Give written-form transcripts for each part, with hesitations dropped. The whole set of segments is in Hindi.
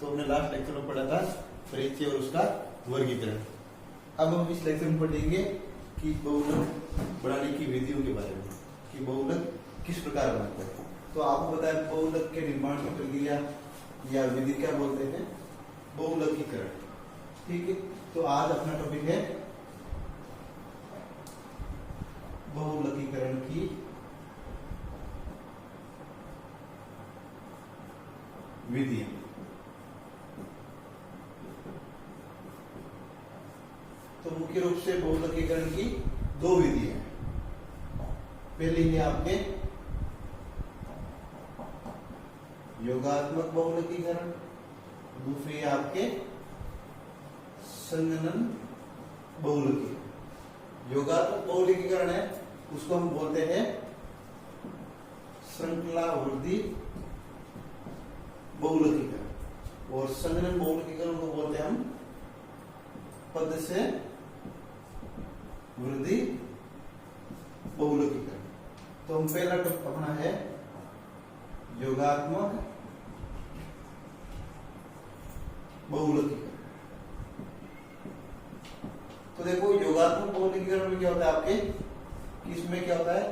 तो हमने लास्ट लेक्चर में पढ़ा था परिचय और उसका वर्गीकरण। अब हम इस लेक्चर में पढ़ेंगे कि बहुलक बनाने की विधियों के बारे में, कि बहुलक किस प्रकार बनता है। तो आपको पता है बहुलक के निर्माण की प्रक्रिया या विधि क्या बोलते हैं, बहुलकीकरण। ठीक है, तो आज अपना टॉपिक है बहुलकीकरण की विधियां। तो मुख्य रूप से बहुलकीकरण की दो विधि है। पहली है आपके योगात्मक बहुलकीकरण, दूसरी है आपके संगणन बहुलकीकरण। योगात्मक बहुलकीकरण है उसको हम बोलते हैं श्रृंखलावर्ती बहुलकीकरण, और संगणन बहुलकीकरण को बोलते हैं हम पद से वृद्धि बहुलकीकरण। तो हम पहला टॉपिक अपना है योगात्मक बहुलकीकरण। तो देखो योगात्मक बहुलकीकरण में क्या होता है आपके, इसमें क्या होता है,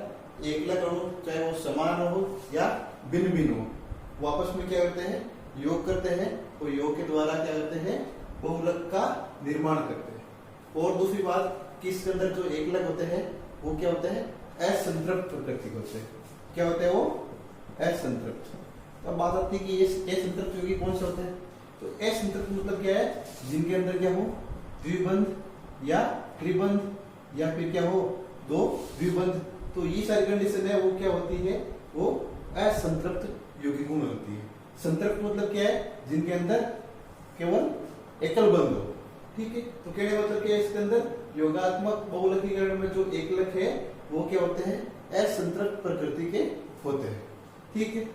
एकलक अणु चाहे वो समान हो या भिन्न भिन्न हो, वो आपस में क्या करते हैं, योग करते हैं, और योग के द्वारा क्या करते हैं, बहुलक का निर्माण करते हैं। और दूसरी बात कि इसके अंदर जो एकलक होते हैं वो क्या होते हैं, असंतृप्त प्रकृति के होते हैं। क्या होते हैं वो, असंतृप्त। तो अब बात आती है कि ये असंतृप्त योगी कौन से होते हैं। तो असंतृप्त मतलब क्या है, जिनके अंदर क्या हो, द्विबंध या त्रिबंध या फिर क्या हो, दो द्विबंध। तो ये सारी कंडीशन है वो क्या होती है, वो असंतृप्त यौगिकों में होती है। संतृप्त मतलब क्या है, जिनके अंदर केवल एकल बंध हो। ठीक है, तो कहने मतलब क्या है, इसके अंदर योगात्मक बहुलकीकरण में जो एकलक है वो क्या होते हैं, असंतृप्त प्रकृति के होते हैं। ठीक है,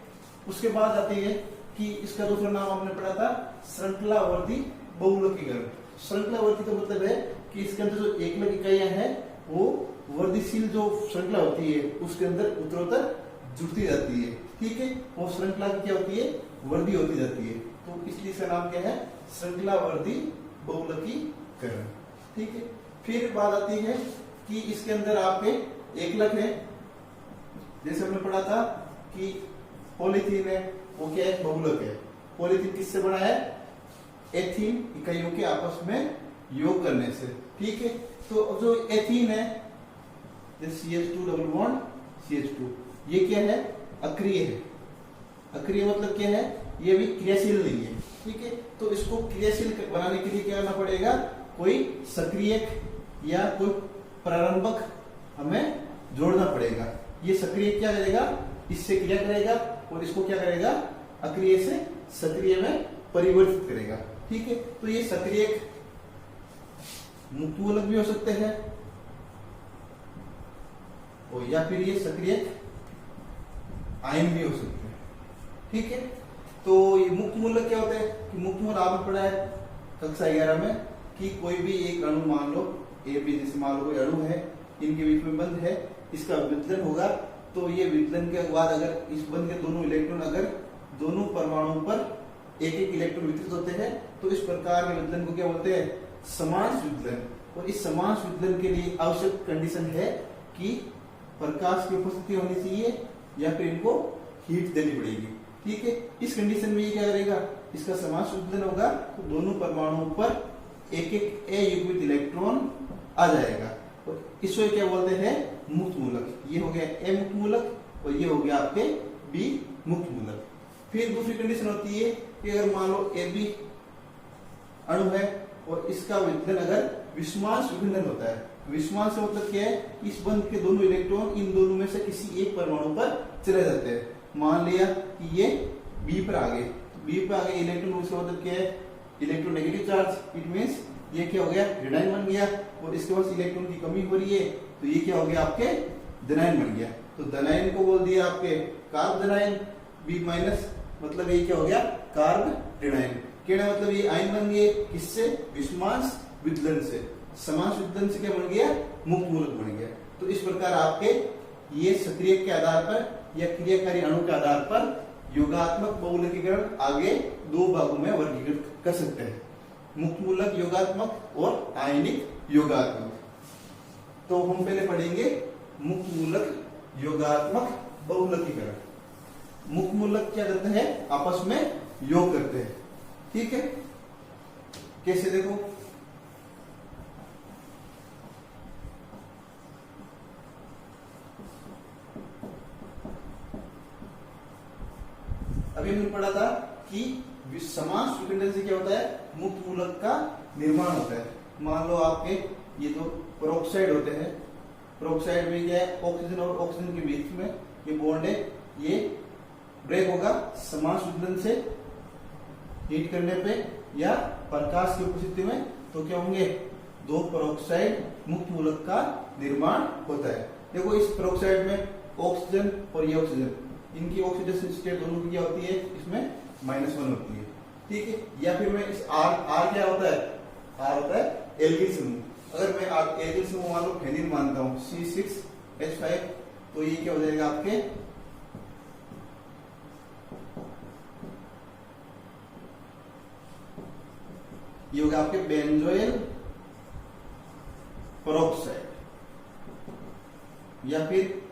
उसके बाद आती है कि इसका दूसरा नाम हमने पढ़ा था श्रृंखलावर्ती बहुलकीकरण। श्रृंखलावर्ती का मतलब है कि इसके अंदर जो एकलक इकाइयां हैं वो वर्धिशील जो श्रृंखला होती है उसके अंदर उत्तरोत्तर जुड़ती जाती है। ठीक है, वो श्रृंखला की क्या होती है, वृद्धि होती जाती है। तो इसलिए इसका नाम क्या है, श्रृंखलावर्ती बहुलकीकरण। ठीक है, फिर बात आती है कि इसके अंदर आपके एकलक है, जैसे हमने पढ़ा था कि पॉलीथीन है, वो क्या है, बहुलक है। पॉलीथीन किससे बना है, एथीन इकाइयों के आपस में योग करने से। ठीक है, तो जो एथीन है CH2 डबल बॉन्ड CH2, ये क्या है, अक्रिय है। अक्रिय मतलब क्या है, ये भी क्रियाशील नहीं है। ठीक है, तो इसको क्रियाशील बनाने के लिए क्या करना पड़ेगा, कोई सक्रियक या कोई प्रारंभक हमें जोड़ना पड़ेगा। ये सक्रिय क्या करेगा, इससे क्रिया करेगा और इसको क्या करेगा, अक्रिय से सक्रिय में परिवर्तित करेगा। ठीक है, तो ये सक्रियक मुक्तमूलक भी हो सकते हैं और या फिर ये सक्रियक आयन भी हो सकते हैं। ठीक है, तो ये मुक्त मूलक क्या होता है कि मुक्त मूलक आपने पढ़ा है कक्षा 11 में कि कोई भी एक अणु, मान लो ए बी, जैसे मान लो कोई अणु है, इनके बीच में बंध है, इसका विदलन होगा। तो ये विदलन के बाद अगर इस बंध के दोनों इलेक्ट्रॉन अगर दोनों परमाणुओं पर एक एक इलेक्ट्रॉन वितरित होते हैं तो इस प्रकार के विदलन को क्या बोलते हैं, समांश विदलन। और इस समांश विदलन के लिए आवश्यक कंडीशन है कि प्रकाश की उपस्थिति होनी चाहिए या फिर इनको हीट देनी पड़ेगी। ठीक है, इस कंडीशन में ये क्या करेगा, इसका समांश विदलन होगा तो दोनों परमाणुओं पर एक एक अयुग्मित इलेक्ट्रॉन आ जाएगा। और इसको क्या बोलते हैं, मुक्त मूलक। ये हो गया ए मुक्त मूलक और ये हो गया आपके बी मुक्त मूलक। फिर दूसरी कंडीशन होती है कि अगर मान लो ए बी अणु है और इसका विदलन अगर विषमांश विखंडन होता है। विषमांश से मतलब क्या है, इस बंध के दोनों इलेक्ट्रॉन इन दोनों में से किसी एक परमाणु पर चले जाते हैं। मान लिया कि ये बी पर आ गए, बी पर आ गए इलेक्ट्रॉन, उसका मतलब क्या है, इलेक्ट्रोनेगेटिव चार्ज। इट मींस ये क्या हो गया, ऋणायन बन गया। और इसके पास इलेक्ट्रॉन की कमी हो रही है तो ये क्या हो गया, आपके धनायन बन गया। तो धनायन को बोल दिया आपके कार्ब धनायन, बी माइनस मतलब ये क्या हो गया, कार्ब ऋणायन। कहना मतलब ये आयन बन गए किससे, विषमांश विदलन से। समांश विदलन से क्या बन गया, मुक्त मूलक बन गया। तो इस प्रकार आपके ये सक्रिय के आधार पर या क्रियाकारी अणु के आधार पर योगात्मक बहुलकीकरण आगे दो भागों में वर्गीकृत कर सकते हैं, मुक्त मूलक योगात्मक और आयनिक योगात्मक। तो हम पहले पढ़ेंगे मुक्त मूलक योगात्मक बहुलकीकरण। मुक्त मूलक क्या करते हैं, आपस में योग करते हैं, ठीक है। कैसे देखो, अभी हमने पढ़ा था कि समान स्वीकरण से क्या होता है, मुक्त मूलक का निर्माण होता है। मान लो आपके ये दो पेरोक्साइड होते हैं, पेरोक्साइड में क्या है, ऑक्सीजन और ऑक्सीजन के बीच में ये बॉन्ड है, ये ब्रेक होगा समान स्वीकरण से हीट करने पे या प्रकाश की उपस्थिति में, तो क्या होंगे, दो पेरोक्साइड मुक्त मूलक का निर्माण होता है। देखो इस पेरोक्साइड में ऑक्सीजन और ये ऑक्सीजन, इनकी ऑक्सीडेशन स्टेट दोनों की क्या होती है, इसमें -1 होती है, ठीक है। या फिर मैं इस R क्या होता है, R होता है एल्किल समूह। अगर मैं एल्किल समूह मान लो फेनिल मानता हूं C6H5, तो ये क्या हो जाएगा आपके ये होगा आपके बेंजोइल पेरोक्साइड, या फिर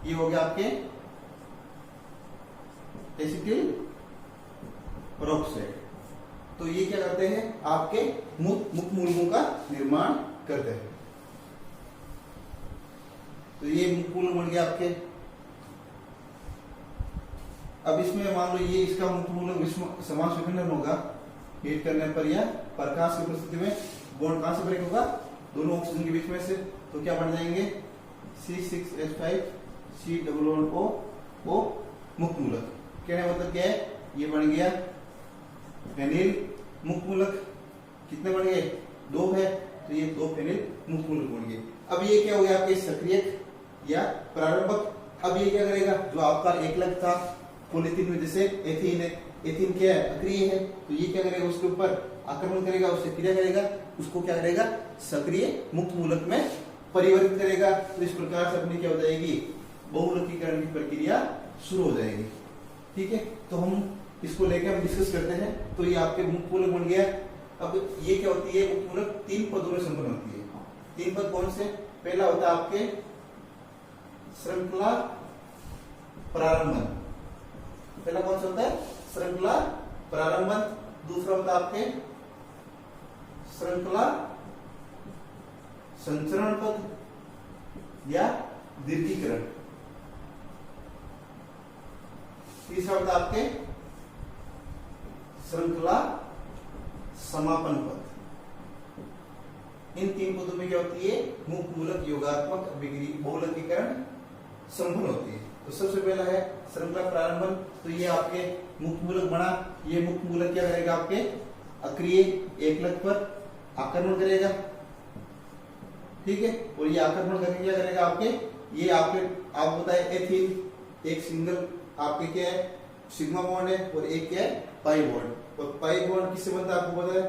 ये हो गया आपके एसिटिल पेरोक्साइड। तो ये क्या करते हैं, आपके मुक्त मूलकों का निर्माण करते हैं। तो ये मुक्त मूलक बन गया आपके। अब इसमें मान लो ये इसका मुक्त मूलक समान स्वीकरण होगा, हीट करने पर या प्रकाश की उपस्थिति में बॉन्ड कहां से ब्रेक होगा, दोनों ऑक्सीजन के बीच में से, तो क्या बन जाएंगे C6H5 C+O मुक्त मूलक। कहने मतलब क्या है, ये बन गया फेनिल मुक्त मूलक। कितने बन गए, 2 है, तो ये 2 फेनिल मुक्त मूलक बन गए। अब ये क्या हो गया आपके सक्रियक या प्रारंभक। अब ये क्या करेगा, जो आपका एकलक था पॉलीथीन में, जैसे एथीन है, एथीन क्या है, अक्रिय है, तो ये क्या करेगा, उसके ऊपर आक्रमण करेगा, उससे क्रिया करेगा, उसको क्या करेगा, सक्रिय मुक्त मूलक में परिवर्तित करेगा। तो इस प्रकार से अपनी क्या हो जाएगी, बहुलकीकरण की प्रक्रिया शुरू हो जाएगी, ठीक है। तो हम इसको लेकर हम डिस्कस करते हैं। तो ये आपके मुक्त मूलक बन गया। अब ये क्या होती है, मुक्त मूलक 3 पदों में संपन्न होती है। 3 पद कौन से, पहला होता है आपके श्रृंखला प्रारंभन, पहला कौन सा होता है, श्रृंखला प्रारंभन। दूसरा होता है आपके श्रृंखला संचरण पद या दीर्घीकरण। तीसरा होता है आपके श्रृंखला समापन पद। इन 3 पदों में क्या होती है, मुक्त मूलक योगात्मक बहुलकीकरण संपन्न होती है। तो सबसे पहला है श्रृंखला प्रारंभन। तो ये आपके मुक्त मूलक बना, ये मुक्त मूलक क्या करेगा, आपके अक्रिय एकलक पर आक्रमण करेगा, ठीक है। और ये आक्रमण करके क्या करेगा, आपके ये आप बताए एथीन एक सिंगल आपके क्या है, सिग्मा बॉन्ड है, और एक क्या है, पाई बॉन्ड। और पाई बॉन्ड किससे बनता है, आपको पता है,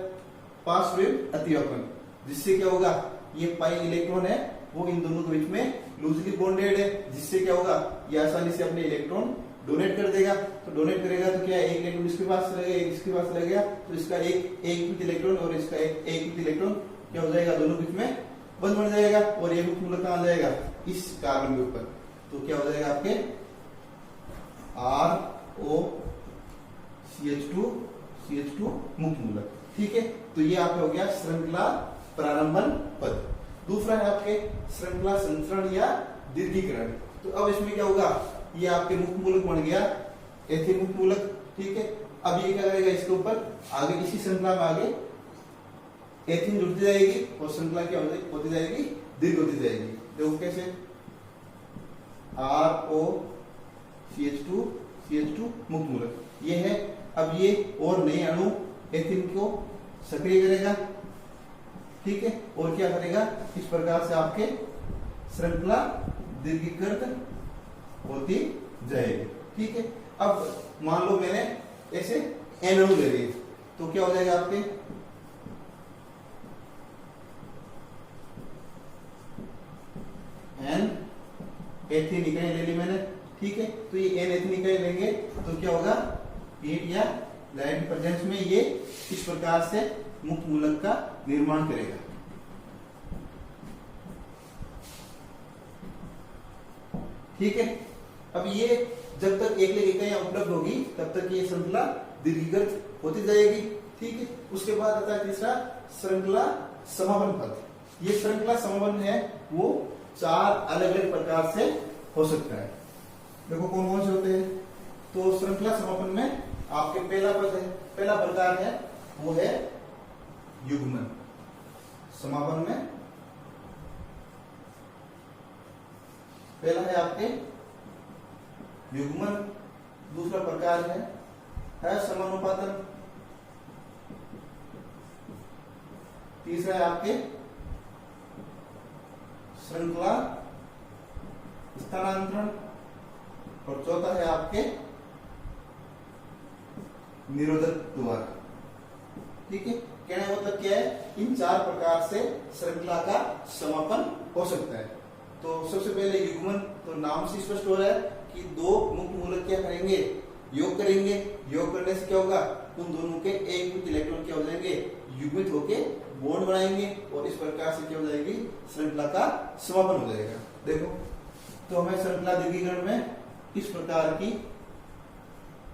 पार्श्विक अतिव्यापन, जिससे क्या होगा, ये पाई इलेक्ट्रॉन है वो इन दोनों के बीच में लूजली बॉन्डेड है, जिससे क्या होगा, ये आसानी से अपने इलेक्ट्रॉन डोनेट कर देगा। तो डोनेट करेगा तो क्या है, एक इलेक्ट्रॉन इसके पास चला गया, एक इसके पास चला गया, तो इसका एक इलेक्ट्रॉन और इसका एक इलेक्ट्रॉन क्या हो जाएगा, दोनों बीच में बंद बन जाएगा। और ये मुक्त मूलक कहां जाएगा, इस कार्बन के ऊपर। तो क्या हो जाएगा आपके ROCH2 मुक्त मूलक, ठीक है। तो ये आपका हो गया श्रृंखला प्रारंभन पद। दूसरा है आपके श्रृंखला संचरण या दीर्घीकरण। तो अब इसमें क्या होगा, ये आपके मुक्त मूलक बन गया एथिल मुक्त मूलक, ठीक है। अब ये क्या करेगा, इसके ऊपर आगे इसी श्रृंखला में आगे एथिन जुड़ती जाएगी और श्रृंखला क्या होती जाएगी, दीर्घ होती जाएगी। देखो कैसे, ROCH2 मुक्त मूलक ये है। अब ये और नए अणु एथिन को सक्रिय करेगा, ठीक है, और क्या करेगा, इस प्रकार से आपके श्रृंखला दीर्घीकृत होती जाएगी, ठीक है। अब मान लो मैंने ऐसे एन अणु ले लिए, तो क्या हो जाएगा आपके, n एथिन इकाई ले ली मैंने, ठीक है। तो ये n एथिन इकाई लेंगे तो क्या होगा, हीट या लाइट प्रेजेंस में ये इस प्रकार से मुक्त मूलक का निर्माण करेगा। ठीक है। अब ये जब तक एक लेख इकाइयां उपलब्ध होगी तब तक ये श्रृंखला दीर्घीकृत होती जाएगी, ठीक है। उसके बाद आता है तीसरा श्रृंखला समापन पद। ये श्रृंखला समापन है वो 4 अलग अलग प्रकार से हो सकता है। देखो कौन कौन से होते हैं। तो श्रृंखला समापन में आपके पहला पद है, पहला प्रकार है वो है युग्मन। समापन में पहला है आपके युग्मन, दूसरा प्रकार है समानुपातन, तीसरा है आपके श्रृंखला स्थानांतरण और चौथा है आपके निरोधक द्वारा। ठीक है। कहने का मतलब क्या है, इन 4 प्रकार से श्रृंखला का समापन हो सकता है। तो सबसे पहले युग्मन, तो नाम से स्पष्ट हो रहा है कि 2 मुक्त मूलक क्या करेंगे, योग करेंगे। योग करने से क्या होगा, उन दोनों के एक मुक्त इलेक्ट्रॉन क्या हो जाएंगे, युग्मित होके बॉन्ड बनाएंगे और इस प्रकार से क्या हो जाएगी, श्रृंखला का समापन हो जाएगा। देखो तो हमें श्रृंखला दीर्घीकरण में इस प्रकार की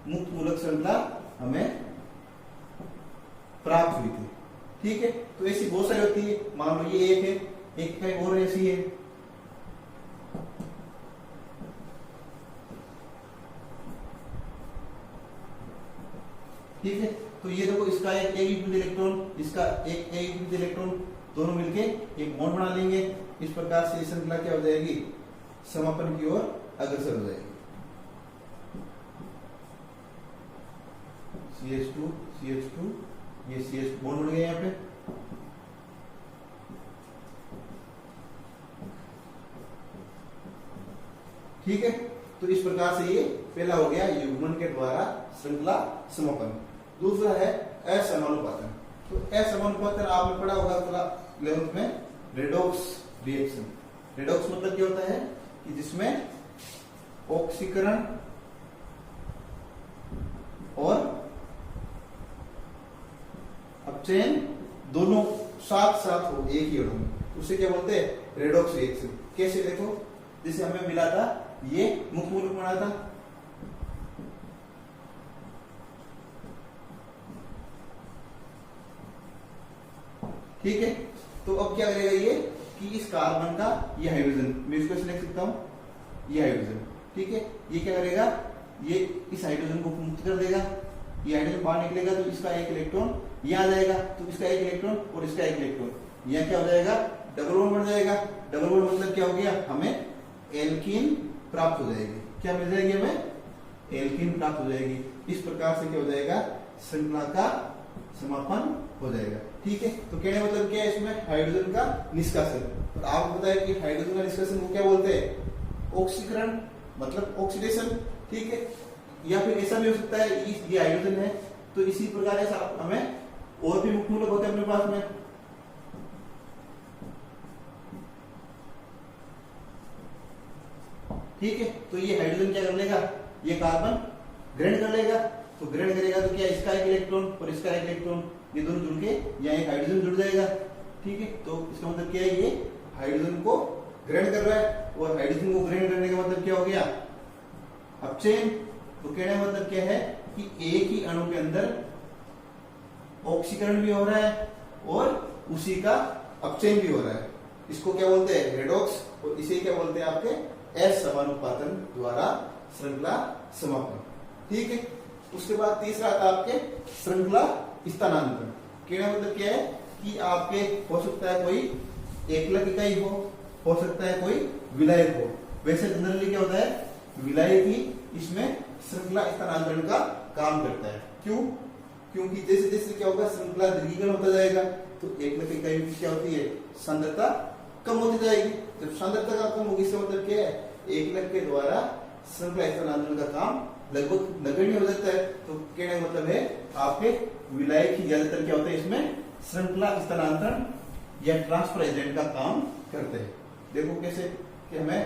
मुक्त मूलक श्रृंखला हमें प्राप्त हुई थी। ठीक है। तो ऐसी बहुत सारी होती है, मान लो ये एक है, एक कहीं और ऐसी है। ठीक है। तो ये देखो इसका एक युग्मित इलेक्ट्रॉन, इसका एक युग्मित इलेक्ट्रॉन, दोनों मिलके एक बॉन्ड बना लेंगे। इस प्रकार से श्रृंखला क्या हो जाएगी, समापन की ओर अग्रसर हो जाएगी। CH2 CH2 ये CH बॉन्ड बन गया यहाँ पे। ठीक है। तो इस प्रकार से ये पहला हो गया युग्मन के द्वारा श्रृंखला समापन। दूसरा है असमानुपातन। तो असमानुपातन आपने पढ़ा होगा थोड़ा 11th में, रेडॉक्स रिएक्शन। रेडॉक्स मतलब क्या होता है कि जिसमें ऑक्सीकरण और अपचयन दोनों साथ साथ हो एक ही अणु में, उसे क्या बोलते हैं, रेडॉक्स रिएक्शन। कैसे, देखो जैसे हमें मिला था ये मुक्त मूलक बना था, ठीक है। तो अब क्या करेगा ये कि इस कार्बन का ये हाइड्रोजन, मैं इसको लिख सकता हूं, ये हाइड्रोजन, ठीक है। ये क्या करेगा, ये इस हाइड्रोजन को मुक्त कर देगा, ये हाइड्रोजन बाहर निकलेगा तो इसका एक इलेक्ट्रॉन यहाँ आ जाएगा, तो इसका एक इलेक्ट्रॉन और इसका एक इलेक्ट्रॉन यहाँ क्या हो जाएगा, डबल बॉन्ड बन जाएगा। डबल बॉन्ड मतलब क्या हो गया, हमें एल्कीन प्राप्त हो जाएगी। क्या मिल जाएगी, हमें एल्कीन प्राप्त हो जाएगी। इस प्रकार से क्या हो जाएगा, श्रृंखला का समापन हो जाएगा। ठीक है। तो कहने मतलब क्या है, इसमें हाइड्रोजन का निष्कासन। और आपको पता है कि हाइड्रोजन का निष्कासन को क्या बोलते हैं, ऑक्सीकरण मतलब ऑक्सीडेशन। ठीक है। या फिर ऐसा भी हो सकता है, ये हाइड्रोजन है तो इसी प्रकार ऐसा हमें और भी मुक्त मूलक होते हैं अपने पास में। ठीक है। तो ये हाइड्रोजन क्या कर लेगा, ये कार्बन ग्रहण कर लेगा। तो ग्रहण करेगा तो क्या, इसका एक इलेक्ट्रॉन और इसका एक इलेक्ट्रॉन, ये दोनों जुड़ के यहाँ एक हाइड्रोजन जुड़ जाएगा। ठीक है। तो इसका मतलब क्या है, ये हाइड्रोजन को ग्रहण कर रहा है और हाइड्रोजन को ग्रहण करने का मतलब क्या हो गया, अपचयन। तो कहने का मतलब क्या है कि एक ही अणु के अंदर ऑक्सीकरण भी हो रहा है और उसी का अपचयन भी हो रहा है। इसको क्या बोलते हैं, रेडॉक्स, और इसे क्या बोलते हैं आपके असमानुपातन द्वारा श्रृंखला समापन। ठीक है। उसके बाद तीसरा आता है आपके श्रृंखला स्थानांतरण। कहने का मतलब क्या है कि आपके हो सकता है कोई एकलक इकाई हो सकता है कोई विलायक हो। वैसे जनरली क्या होता है, विलायक ही इसमें श्रृंखला स्थानांतरण का काम करता है। क्यों, क्योंकि जैसे जैसे क्या होगा, श्रृंखला दीर्घीकरण होता जाएगा तो एकलक इकाई की क्या होती है, सांद्रता कम होती जाएगी। जब सांद्रता का कम होगी, इसका मतलब क्या है, एकलक के द्वारा श्रृंखला स्थानांतरण का काम लगभग नगण्य हो जाता है। तो कहने का मतलब है आपके विलायक ही ज्यादातर क्या होता है, इसमें श्रृंखला स्थानांतरण या ट्रांसफर एजेंट का काम करते हैं। देखो कैसे, कि हमें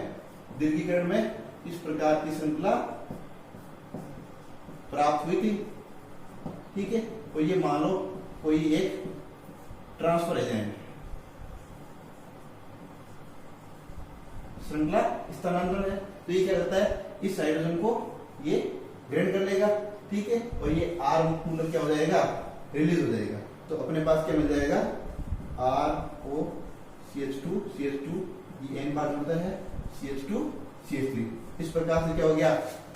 दीर्घीकरण में इस प्रकार की श्रृंखला प्राप्त हुई थी। ठीक है, और ये मान लो कोई एक ट्रांसफर एजेंट श्रृंखला स्थानांतरण है, तो ये क्या करता है, इस हाइड्रोजन को ये ग्रहण कर लेगा। ठीक है, और ये आर मुक्त मूलक क्या हो जाएगा, रिलीज हो जाएगा। तो अपने पास क्या मिल जाएगा, ROCH2 ये N बार जुड़ता है, CH2 CH3। इस प्रकार से क्या हो गया,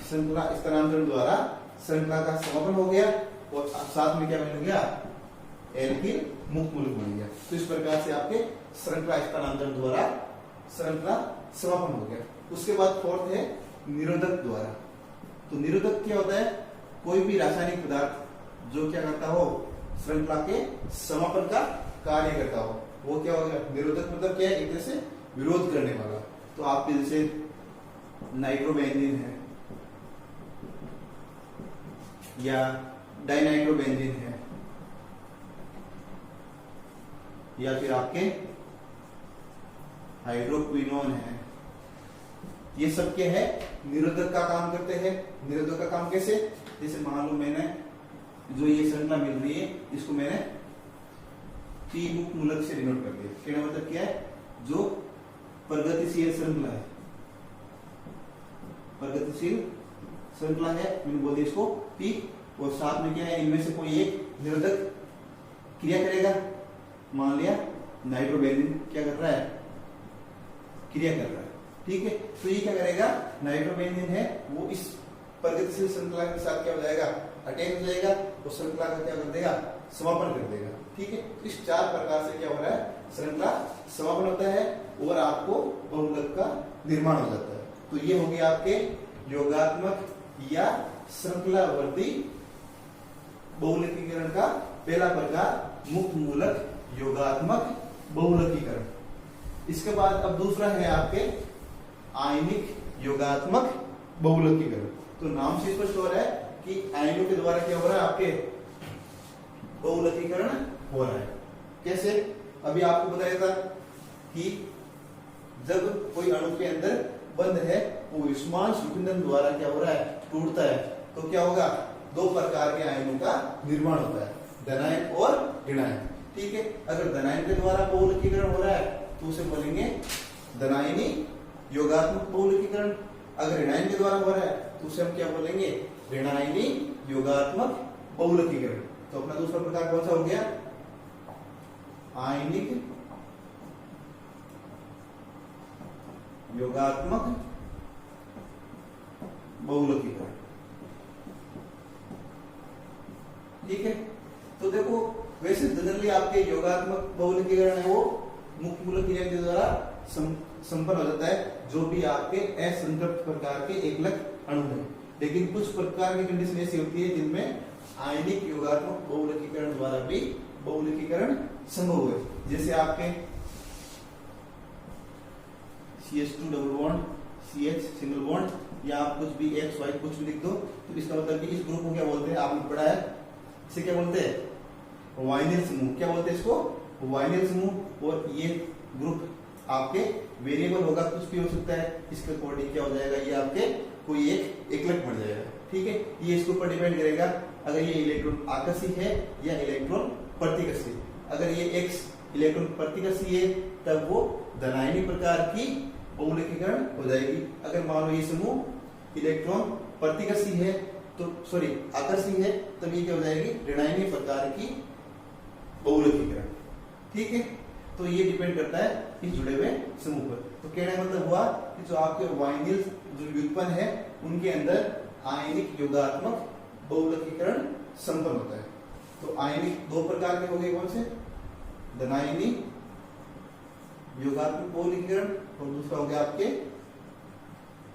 श्रृंखला स्थानांतरण द्वारा श्रृंखला का समापन हो गया और साथ में क्या मिल गया, एल्किल मुक्त मूलक बन गया। तो इस प्रकार से आपके श्रृंखला स्थानांतरण द्वारा श्रृंखला समापन हो गया। उसके बाद फोर्थ है निरोधक द्वारा। तो निरोधक क्या होता है, कोई भी रासायनिक पदार्थ जो क्या करता हो, श्रृंखला के समापन का कार्य करता हो, वो क्या होगा, निरोधक। मतलब क्या है, एक तरह से विरोध करने वाला। तो आपके जैसे नाइट्रोबेंजीन है या डाइनाइट्रोबेंजीन है या फिर आपके हाइड्रोक्विनोन है, ये सब क्या है, निरोधक का काम करते हैं। निरोधक का काम कैसे, जैसे मान लो मैंने जो ये श्रृंखला मिल रही है, इसको मैंने P मुक्त मूलक से डिनोट कर दिया। कहने मतलब क्या है, जो प्रगतिशील श्रृंखला है, प्रगतिशील श्रृंखला है, मैंने बोल दिया इसको P, और साथ में क्या है, इनमें से कोई एक निरोधक क्रिया करेगा। मान लिया नाइट्रोबेंजीन क्या कर रहा है, क्रिया कर रहा है। ठीक है, तो ये क्या करेगा, नाइट्रोबेंजीन है वो इस प्रगतिशील श्रृंखला के साथ क्या हो जाएगा, अटैच हो जाएगा, और श्रृंखला का क्या कर देगा, समापन कर देगा। ठीक है, इस 4 प्रकार से क्या हो रहा है, श्रृंखला समापन होता है और आपको बहुलक का निर्माण हो जाता है। तो ये हो गया आपके योगात्मक या श्रृंखलावर्ती बहुलकीकरण का पहला प्रकार, मुक्त मूलक योगात्मक बहुलकीकरण। इसके बाद अब दूसरा है आपके आयनिक योगात्मक बहुलकीकरण। तो नाम से स्पष्ट हो रहा है कि आयनों के द्वारा क्या हो रहा है, आपके बहुलकीकरण हो रहा है। कैसे, अभी आपको बताया था कि जब कोई अणु के अंदर बंध है, वो युष्मांश विखंडन द्वारा क्या हो रहा है, टूटता है, तो क्या होगा, 2 प्रकार के आयनों का निर्माण होता है, धनायन और ऋणायन। ठीक है, अगर धनायन के द्वारा बहुलकीकरण हो रहा है तो उसे बोलेंगे धनायनी योगात्मक बहुलकीकरण। अगर ऋणायन के द्वारा हो रहा है तो उसे हम क्या बोलेंगे, ऋणायनी योगात्मक बहुलकीकरण। तो अपना दूसरा प्रकार कौन सा हो गया, आयनिक योगात्मक बहुलकीकरण। ठीक है, तो देखो वैसे जनरली आपके योगात्मक बहुलकीकरण है वो मुक्त मूलक क्रिया के द्वारा संपन्न हो जाता है, जो भी आपके असंतृप्त प्रकार के एकलक अणु है। लेकिन कुछ प्रकार की कंडीशन ऐसी होती है जिनमें आयनिक योगात्मक बहुलकीकरण द्वारा भी बहुलकीकरण संभव है। जैसे आपके CH2 double bond, CH single bond, या आप कुछ भी X Y कुछ भी लिख दो, तो इसका मतलब कि इस ग्रुप को क्या बोलते हैं, आपने पढ़ा है, इसे क्या बोलते हैं, वाइनिल समूह। क्या बोलते हैं इसको, वाइनिल समूह। और ये ग्रुप आपके वेरिएबल होगा, कुछ भी हो सकता है, इसके अकॉर्डिंग क्या हो जाएगा, ये आपके कोई एक एकलक बन जाएगा। ठीक है, ये इसके ऊपर डिपेंड करेगा अगर ये इलेक्ट्रॉन आकर्षी है या इलेक्ट्रॉन प्रतिकर्षी। अगर ये X इलेक्ट्रॉन प्रतिकर्षी है तब वो धनायनी प्रकार की बहुलकीकरण हो जाएगी। अगर मान लो ये समूह इलेक्ट्रॉन प्रतिकर्षी है तो सॉरी आकर्षी है, तब ये क्या हो जाएगी, ऋणायनी प्रकार की बहुलकीकरण। ठीक है, तो ये डिपेंड करता है इस जुड़े हुए समूह पर। तो कहने का मतलब हुआ कि जो आपके वाइनिल जो व्युत्पन्न है उनके अंदर आयनिक योगात्मक बहुलकीकरण संपन्न होता है। तो आयनिक 2 प्रकार के हो गए, कौन से, धनायनी योगात्मक बहुलकीकरण, और दूसरा हो गया आपके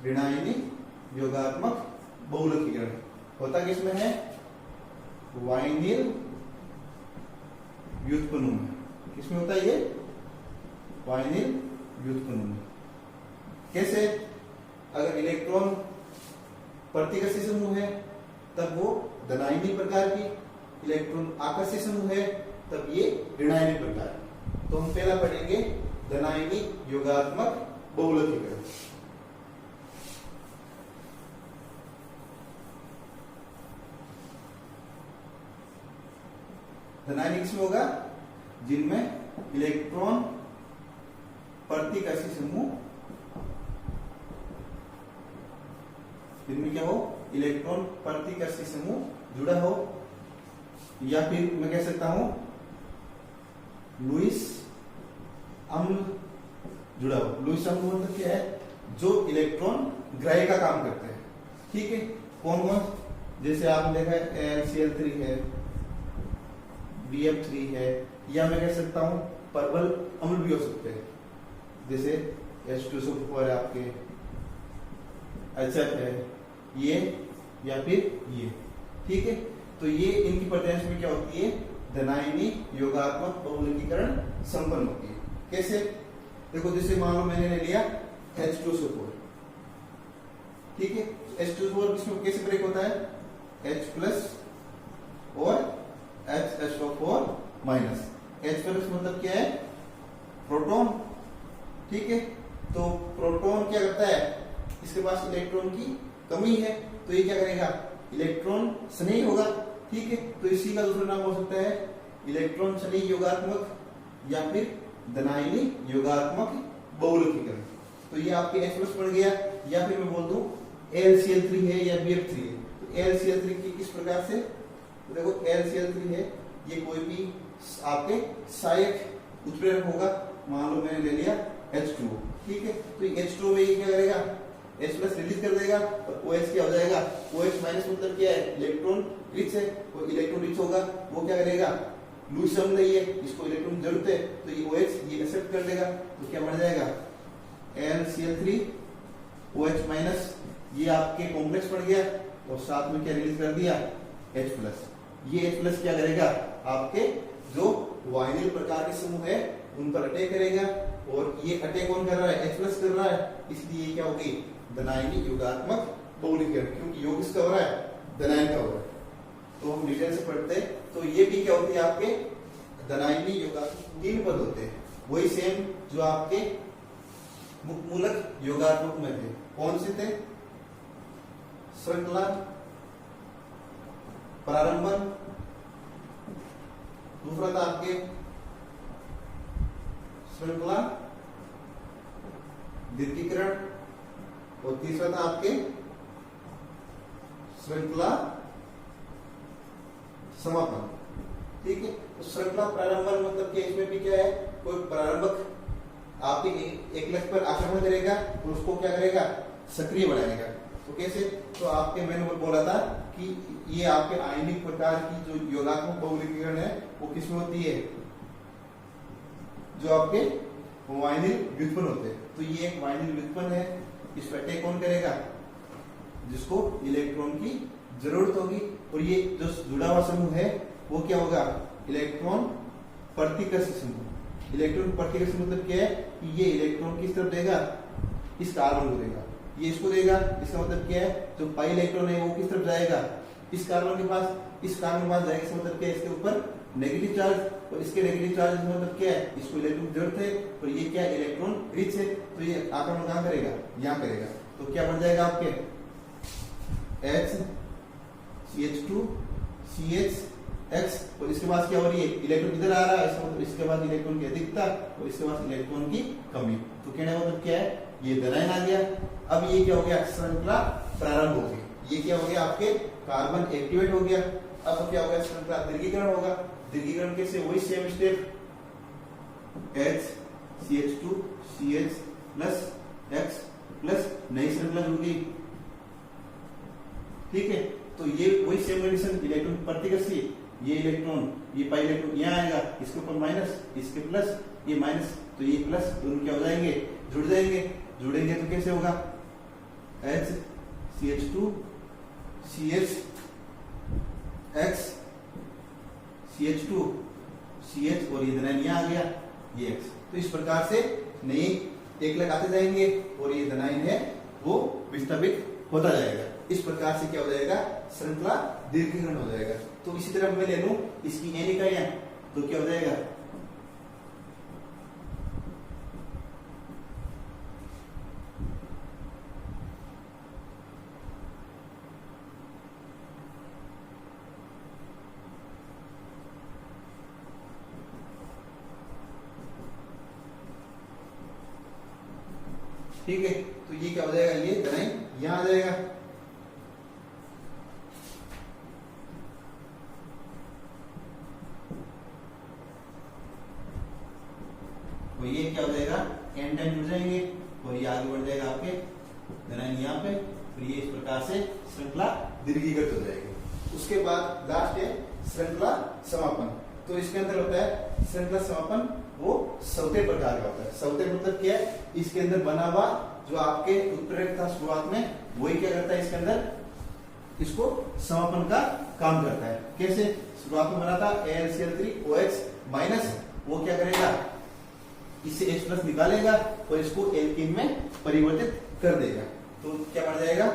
ऋणायनी योगात्मक बहुलकीकरण। होता किसमें है, वाइनिल व्युत्पन्न में। किसमें होता है ये, वाइनिल व्युत्पन्न में। कैसे, अगर इलेक्ट्रॉन प्रतिकर्षी समूह है तब वो धनायनी प्रकार की, इलेक्ट्रॉन आकर्षी समूह है तब ये ऋणायनी प्रकार। तो हम पहला पढ़ेंगे धनायनी योगात्मक बहुलकीकरण। धनायनिक किसमें होगा? जिनमें इलेक्ट्रॉन प्रतिकर्षी समूह, जिनमें क्या हो? इलेक्ट्रॉन प्रतिकर्षी समूह जुड़ा हो, या फिर मैं कह सकता हूं लुईस अम्ल जुड़ा हो। लुईस अम्ल मतलब क्या है? जो इलेक्ट्रॉन ग्राही का काम करते हैं। ठीक है, कौन कौन? जैसे आपने देखा है LCl3 है, BF3 है, या मैं कह सकता हूं परवल अम्ल भी हो सकते हैं, जैसे H2SO4 है आपके, HF है, ये या फिर ये। ठीक है, तो ये इनकी प्रत्याश में क्या होती है? धनायनी योगात्मक बहुलकीकरण संपन्न होती है। कैसे? देखो, जैसे मान लो मैंने ले लिया H2SO4। ठीक है, H2SO4 किसमें कैसे ब्रेक होता है? H प्लस और HSO4 माइनस। H प्लस मतलब क्या है? प्रोटॉन। ठीक है, तो प्रोटॉन क्या करता है? इसके पास इलेक्ट्रॉन की कमी है, तो ये क्या करेगा? इलेक्ट्रॉन स्नेही होगा। ठीक है, तो इसी का दूसरा नाम हो सकता है इलेक्ट्रॉन स्नेही योगात्मक या फिर धनायनी योगात्मक बहुलकीकरण। तो ये आपके H प्लस बन गया, या फिर मैं बोल दूं LCl3 है या BF3 है। तो LCl3 की किस प्रकार से? तो देखो, LCl3 है, ये कोई भी आपके सहायक उत्प्रेरक होगा। मान लो मैंने ले लिया H2O। ठीक है, तो H2O में ये क्या करेगा? H प्लस रिलीज कर देगा, और OH क्या हो जाएगा? OH माइनस मतलब क्या है? इलेक्ट्रॉन रिच है, और इलेक्ट्रॉन रिच होगा वो क्या करेगा? लुईस अम्ल नहीं है, इसको इलेक्ट्रॉन जरूरत है, तो ये OH ये एक्सेप्ट कर देगा, तो क्या बन जाएगा? LCl3 OH माइनस, ये आपके कॉम्प्लेक्स बन गया, और साथ में क्या रिलीज कर दिया? H plus. ये H प्लस क्या करेगा? आपके जो वाइनिल प्रकार के समूह है उन पर अटैक करेगा, और ये अटैक कौन कर रहा है? H प्लस कर रहा है, इसलिए क्या होगी? धनायनी योगात्मक बहुलकीकरण, क्योंकि योग किसका हो रहा है? धनायन का हो रहा है। तो हम डिटेल से पढ़ते हैं, तो ये भी क्या होती है? आपके धनायनी योगात्मक 3 पद होते हैं, वही सेम जो आपके मुक्तमूलक योगात्मक में थे। कौन से थे? श्रृंखला, प्रारंभन, दूसरा था आपके श्रृंखला दीर्घीकरण, और तीसरा था आपके श्रृंखला समापन। ठीक है, तो श्रृंखला प्रारंभन मतलब कि इसमें भी क्या है? कोई प्रारंभक आपके एक लक्ष्य पर आक्रमण करेगा और उसको क्या करेगा? सक्रिय बनाएगा। तो कैसे? तो आपके मैंने बोला था कि ये आपके आयनिक प्रकार की जो योगात्मक बहुलकीकरण है वो किसमें होती है? जो आपके वाइनिल व्युत्पन्न होते हैं। तो ये एक वाइनिल व्युत्पन्न है, इस पर अटैक कौन करेगा? जिसको इलेक्ट्रॉन की जरूरत होगी, और ये जो जुड़ा हुआ समूह है वो क्या होगा? इलेक्ट्रॉन प्रतिकर्षी समूह। इलेक्ट्रॉन प्रतिकर्षी मतलब क्या है? कि ये इलेक्ट्रॉन किस तरफ देगा? इस कार्बन को देगा, ये इसको देगा। इसका मतलब क्या है? जो पाई इलेक्ट्रॉन है वो किस तरफ जाएगा? इस कार्बन के पास। इस कार्बन के पास जाएगा, इसका मतलब क्या है? इसके ऊपर नेगेटिव चार्ज, और इसके नेगेटिव चार्ज का मतलब क्या है? इसको इलेक्ट्रॉन की जरूरत है, और ये क्या है? इलेक्ट्रॉन रिच है, तो ये आक्रमण कहां करेगा? यहां करेगा। तो क्या बन जाएगा आपके? H CH2 CH X, और इसके पास क्या हो रही है? इलेक्ट्रॉन इधर आ रहा है, इसका मतलब इसके पास इलेक्ट्रॉन की अधिकता और इसके पास इलेक्ट्रॉन की कमी। तो कहने का मतलब क्या है? ये धनायन आ गया। अब ये क्या हो गया? श्रृंखला प्रारंभ हो गई। ये क्या हो गया? आपके कार्बन एक्टिवेट हो गया। अब क्या हो गया? श्रृंखला दीर्घीकरण होगा। दीर्घीकरण कैसे? वही same step, H CH2 CH plus X plus नई श्रृंखला जुड़ गई। ठीक है, तो ये वही सेम कंडीशन, इलेक्ट्रॉन प्रतिकर्षी, ये इलेक्ट्रॉन, ये पाई इलेक्ट्रॉन यहाँ आएगा, इसके ऊपर माइनस, इसके प्लस, ये माइनस, तो ये प्लस, दोनों क्या हो जाएंगे? जुड़ जाएंगे। जुड़ेंगे तो कैसे होगा? H CH2 CH X CH2 CH, और ये धनायन यहाँ आ गया, ये X। तो इस प्रकार से नए एक लगाते जाएंगे, और ये धनायन है वो विस्थापित होता जाएगा। इस प्रकार से क्या हो जाएगा? श्रृंखला दीर्घीकरण हो जाएगा। तो इसी तरह मैं ले लूं इसकी n इकाइयां, तो क्या हो जाएगा? ठीक है, तो ये क्या हो जाएगा, ये धनायन यहां आ जाएगा। तो ये क्या हो जाएगा, n टाइम जुड़ जाएंगे और ये आगे बढ़ जाएगा आपके धनायन यहाँ पे, फिर ये इस प्रकार से श्रृंखला दीर्घीकृत हो जाएगी। उसके बाद लास्ट है श्रृंखला समापन। तो इसके अंदर होता है श्रृंखला समापन, वो सौते प्रकार का होता है। सौते मतलब क्या है, इसके अंदर बना हुआ जो आपके उत्प्रेरक था शुरुआत में, वही क्या करता है इसके अंदर, इसको समापन का काम करता है। कैसे, शुरुआत में बना था AlCl3OH माइनस, वो क्या करेगा, इससे H+ निकालेगा और इसको एल्कीन में परिवर्तित कर देगा। तो क्या बन जाएगा,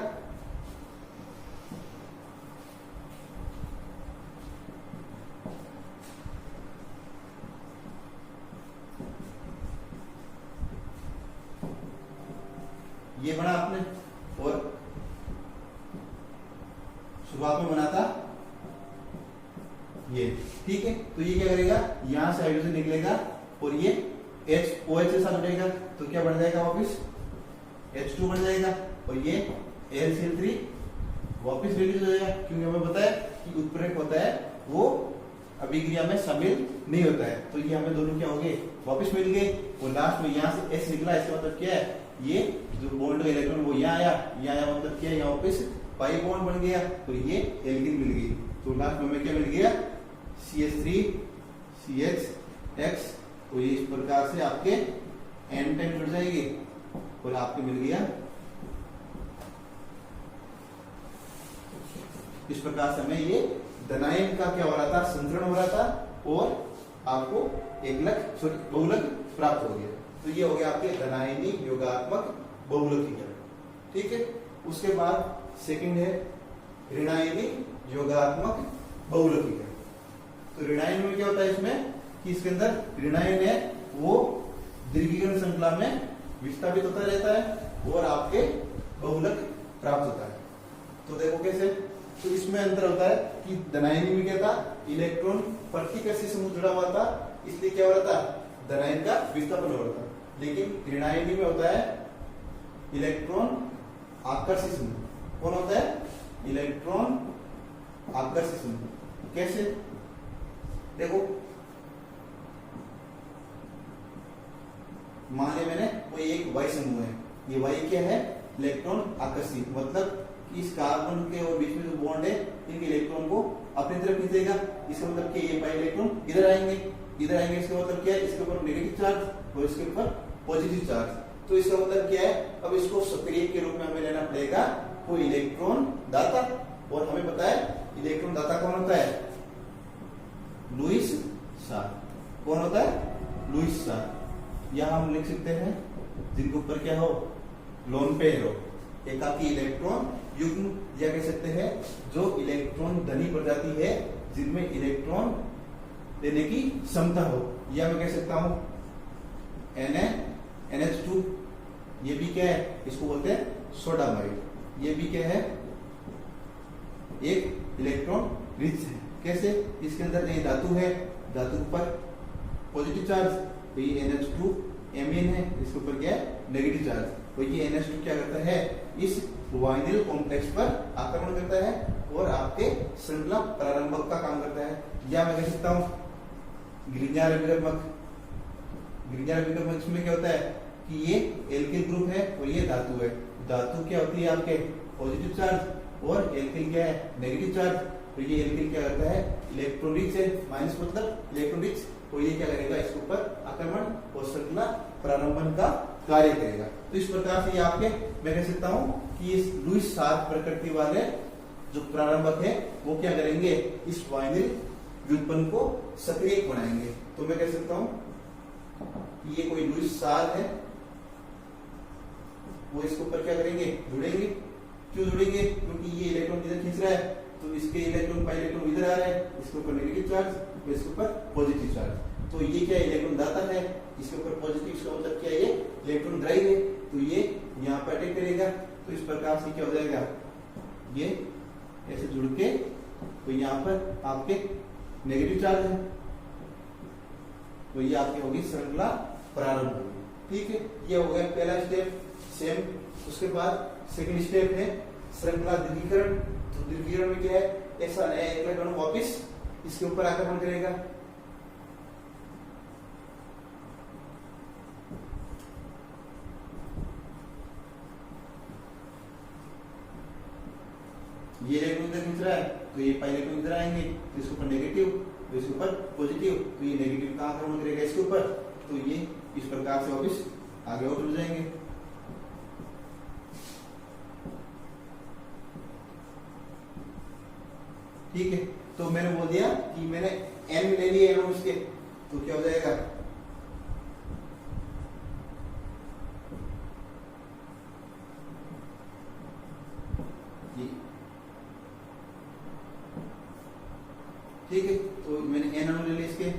ये बना आपने, और शुरुआत में बना था ये, ठीक है। तो ये क्या करेगा, यहां से हाइड्रोजन निकलेगा और ये OH के साथ जुड़ेगा, तो क्या बन जाएगा वापिस H2 बन जाएगा, और ये AlCl3 वापिस रिलीज हो जाएगा, क्योंकि हमें पता है कि उत्प्रेरक होता है वो अभिक्रिया में शामिल नहीं होता है। तो ये हमें दोनों क्या हो गए, वापिस मिल गए, और लास्ट में यहाँ से H निकला, इसका मतलब क्या है, ये जो बॉन्ड का इलेक्ट्रॉन वो यहाँ आया मतलब क्या है, यहाँ वापिस पाई बॉन्ड बन गया, तो ये एल्कीन मिल गई। तो लास्ट में हमें क्या मिल गया, CH3 CHX, तो ये इस प्रकार से आपके n टाइम जुड़ जाएगी और आपके मिल गया, इस प्रकार से हमें ये धनायन का क्या हो रहा था, संतरण हो रहा था, और आपको बहुलक प्राप्त हो गया। तो ये हो गया आपके धनायनी योगात्मक बहुलकीकरण, ठीक है। उसके बाद सेकंड है ऋणायनी योगात्मक बहुलकीकरण। तो ऋणायन में क्या होता है इसमें, कि इसके अंदर ऋणायन है वो दीर्घीकरण श्रृंखला में विस्थापित होता रहता है और आपके बहुलक प्राप्त होता है। तो देखो कैसे, तो इसमें अंतर होता है कि धनायनी में क्या था, इलेक्ट्रॉन प्रतिकर्षी समूह जुड़ा हुआ था, इसलिए क्या हो रहा था, धनायन का विस्थापन हो रहा था। लेकिन ऋणायनी में होता है इलेक्ट्रॉन आकर्षी समूह। कौन होता है, इलेक्ट्रॉन आकर्षी समूह। कैसे, देखो मान लिया मैंने, कोई एक Y समूह है, ये Y क्या है, इलेक्ट्रॉन आकर्षी, मतलब इस कार्बन के और बीच में जो बॉन्ड है, इनके इलेक्ट्रॉन को अपनी तरफ खींचेगा। इसका मतलब क्या, ये पाई इलेक्ट्रॉन इधर आएंगे, इसका मतलब क्या है, इसके ऊपर नेगेटिव चार्ज और इसके ऊपर पॉजिटिव चार्ज। तो इसका मतलब क्या है, अब इसको सक्रिय के रूप में हमें लेना पड़ेगा कोई इलेक्ट्रॉन दाता, और हमें पता है इलेक्ट्रॉन दाता कौन होता है, लुईस सार। कौन होता है, लुईस सार। यहां हम लिख सकते हैं जिनके ऊपर क्या हो, लोन पेयर हो, एकाकी इलेक्ट्रॉन युग्म, या कह सकते हैं जो इलेक्ट्रॉन धनी प्रजाति है जिनमें इलेक्ट्रॉन देने की क्षमता हो, या मैं कह सकता हूं NH2, ये भी क्या है, इसको बोलते हैं सोडामाइड। ये भी क्या है, एक इलेक्ट्रॉन रिच है। कैसे, इसके अंदर ये धातु है, धातु पर पॉजिटिव चार्ज, तो ये NH2 एमीन है, इसके ऊपर क्या है, नेगेटिव चार्ज। तो ये NH2 क्या करता है, इस वाइनिल कॉम्प्लेक्स पर आक्रमण करता है और आपके श्रृंखला प्रारंभक का काम करता है। या मैं कह सकता हूं ग्रिंजार विकर्मक। ग्रिंजार विकर्मक इसमें क्या होता है कि ये एल्किल ग्रुप है और ये धातु है। धातु क्या होती है, आपके पॉजिटिव चार्ज, और एल्किल क्या है, नेगेटिव चार्ज। तो ये एल्किल क्या करता है, इलेक्ट्रॉन रिच है, माइनस मतलब इलेक्ट्रॉन रिच, तो ये क्या करेगा, इसके ऊपर आक्रमण और श्रृंखला प्रारंभन का कार्य करेगा। तो इस प्रकार से ये आपके, मैं कह सकता हूं कि इस लुईस सार प्रकृति वाले जो प्रारंभक है वो क्या करेंगे, इस वाइनिल व्युत्पन्न को सक्रिय बनाएंगे। तो मैं कह सकता हूं कि ये कोई लुईस सार है, वो इसके ऊपर क्या करेंगे, जुड़ेंगे। क्यों जुड़ेंगे, क्योंकि ये इलेक्ट्रॉन इधर खींच रहा है, तो इसके इलेक्ट्रॉन पाई इलेक्ट्रॉन इधर आ रहा है, इसके ऊपर नेगेटिव चार्ज, इसके ऊपर पॉजिटिव चार्ज। तो ये क्या इलेक्ट्रॉन दाता है, इसके ऊपर पॉजिटिव, इसका मतलब क्या है, ये इलेक्ट्रॉन ड्राइव है, तो ये यहाँ पर अटैक करेगा। तो इस प्रकार से क्या हो जाएगा, ये ऐसे जुड़ के, तो यहाँ पर आपके नेगेटिव चार्ज है, तो ये आपकी होगी श्रृंखला प्रारंभ होगी। ठीक है, ये हो गया पहला स्टेप। सेम। उसके बाद सेकंड स्टेप है श्रृंखला दीर्घीकरण। तो दीर्घीकरण में क्या है, ऐसा नया एकलक अणु वापिस इसके ऊपर आक्रमण करेगा। ये इलेक्ट्रॉन इधर खींच रहा है तो ये पहले इलेक्ट्रॉन इधर आएंगे, तो इसके ऊपर नेगेटिव, तो इसके ऊपर पॉजिटिव, तो ये नेगेटिव का आक्रमण करेगा इसके ऊपर, तो ये इस प्रकार से वापिस आगे और जुड़ जाएंगे। ठीक है, तो मैंने बोल दिया कि मैंने n ले लिए एनोड उसके, तो क्या हो जाएगा, ठीक है, तो मैंने n अणु ले लिए इसके।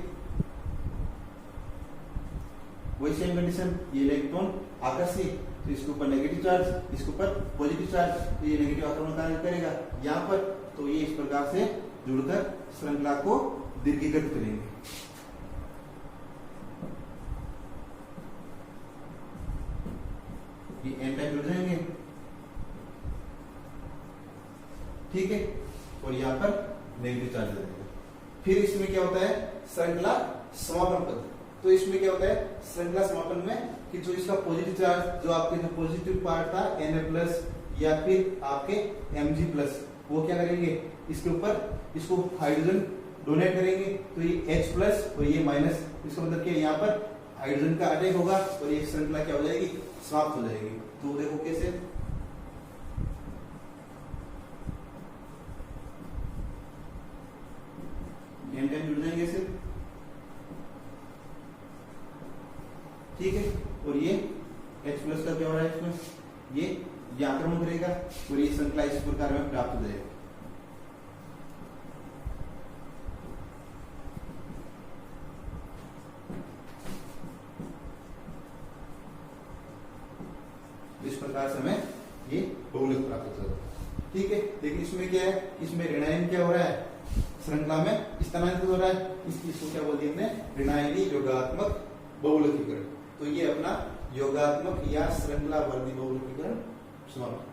वही सेम कंडीशन, ये इलेक्ट्रॉन आकर्षी, तो इसके ऊपर नेगेटिव चार्ज, इसके ऊपर पॉजिटिव चार्ज, तो ये नेगेटिव आक्रमण कार्य करेगा यहाँ पर, तो ये इस प्रकार से जुड़कर श्रृंखला को दीर्घीकृत करेंगे। ये n टाइप जुड़ जाएंगे, ठीक है, और यहाँ पर नेगेटिव चार्ज रहेगा। फिर इसमें क्या होता है, श्रृंखला समापन पद। तो इसमें क्या होता है श्रृंखला समापन में कि जो इसका पॉजिटिव चार्ज, जो आपके जो पॉजिटिव पार्ट था Na+ या फिर आपके Mg+, वो क्या करेंगे, इसके ऊपर इसको हाइड्रोजन डोनेट करेंगे, तो ये H+ और ये माइनस, इसका मतलब क्या, यहाँ पर हाइड्रोजन का अटैक होगा और ये श्रृंखला क्या हो जाएगी, समाप्त हो जाएगी। तो देखो कैसे, n टाइम जुड़ जाएंगे इसे, ठीक है, और ये H+ का क्या हो रहा है इसमें, ये आक्रमण करेगा और ये श्रृंखला इस प्रकार में प्राप्त हो जाएगा। इस प्रकार से हमें ये बहुलक प्राप्त होता है, ठीक है। लेकिन इसमें क्या है, इसमें ऋणायन क्या हो रहा है, श्रृंखला में स्थानांतरित हो रहा है, इसको क्या बोलते हैं हमने, ऋणायनी योगात्मक बहुलकीकरण। तो ये अपना योगात्मक या श्रृंखला वर्धी बहुलकीकरण समाप्त।